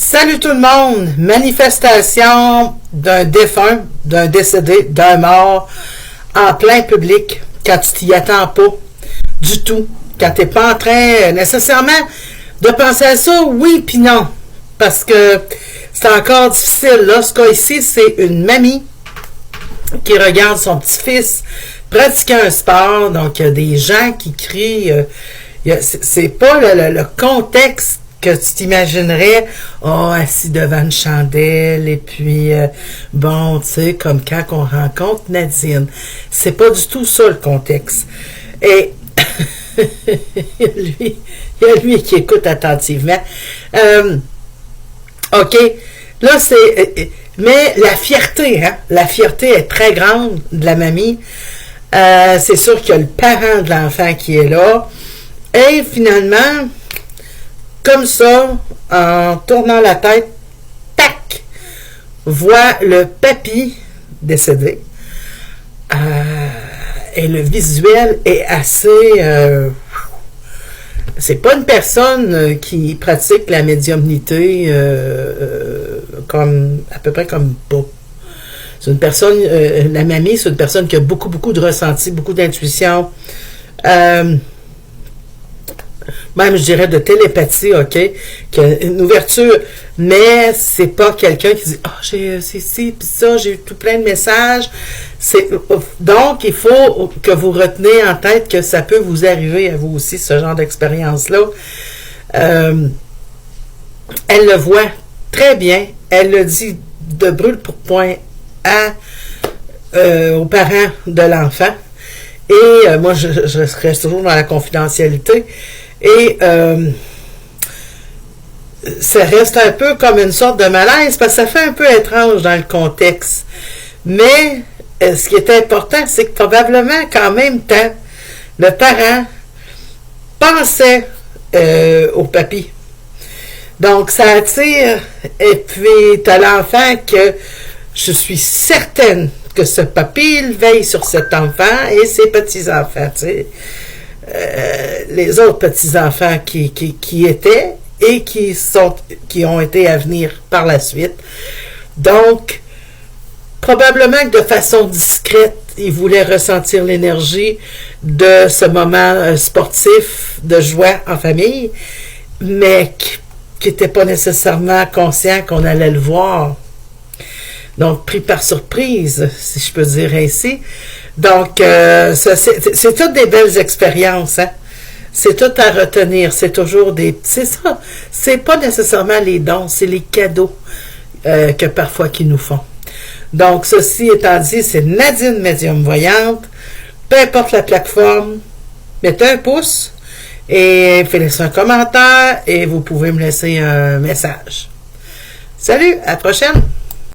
Salut tout le monde! Manifestation d'un défunt, d'un décédé, d'un mort en plein public quand tu t'y attends pas du tout. Quand tu n'es pas en train nécessairement de penser à ça, oui puis non. Parce que c'est encore difficile. Là, ce cas ici, c'est une mamie qui regarde son petit-fils pratiquer un sport. Donc, il y a des gens qui crient. C'est pas le contexte que tu t'imaginerais, assis devant une chandelle, et puis, bon, tu sais, comme quand on rencontre Nadine. C'est pas du tout ça, le contexte. Et, il y a lui qui écoute attentivement. OK, là, mais la fierté, hein, la fierté est très grande de la mamie. C'est sûr qu'il y a le parent de l'enfant qui est là. Et finalement, comme ça, en tournant la tête, tac, voit le papy décédé. Et le visuel est assez... c'est pas une personne qui pratique la médiumnité comme à peu près comme pas. C'est une personne, la mamie, c'est une personne qui a beaucoup, beaucoup de ressenti, beaucoup d'intuition. Même, je dirais, de télépathie, OK, qui a une ouverture, mais c'est pas quelqu'un qui dit « j'ai ci, puis ça, j'ai eu tout plein de messages. » Donc, il faut que vous reteniez en tête que ça peut vous arriver à vous aussi, ce genre d'expérience-là. Elle le voit très bien. Elle le dit de brûle pour point aux parents de l'enfant. Et moi, je reste toujours dans la confidentialité. Et ça reste un peu comme une sorte de malaise parce que ça fait un peu étrange dans le contexte. Mais ce qui est important, c'est que probablement qu'en même temps, le parent pensait au papy. Donc, ça attire. Et puis, tu as l'enfant que je suis certaine que ce papy, il veille sur cet enfant et ses petits-enfants, tu sais. Les autres petits-enfants qui étaient et qui ont été à venir par la suite. Donc, probablement que de façon discrète, ils voulaient ressentir l'énergie de ce moment sportif de joie en famille, mais qui n'était pas nécessairement conscient qu'on allait le voir. Donc, pris par surprise, si je peux dire ainsi. Donc, c'est toutes des belles expériences, hein. C'est tout à retenir. C'est toujours c'est ça. C'est pas nécessairement les dons, c'est les cadeaux que parfois qu'ils nous font. Donc, ceci étant dit, c'est Nadine Médium Voyante. Peu importe la plateforme, mettez un pouce et laissez un commentaire et vous pouvez me laisser un message. Salut, à la prochaine!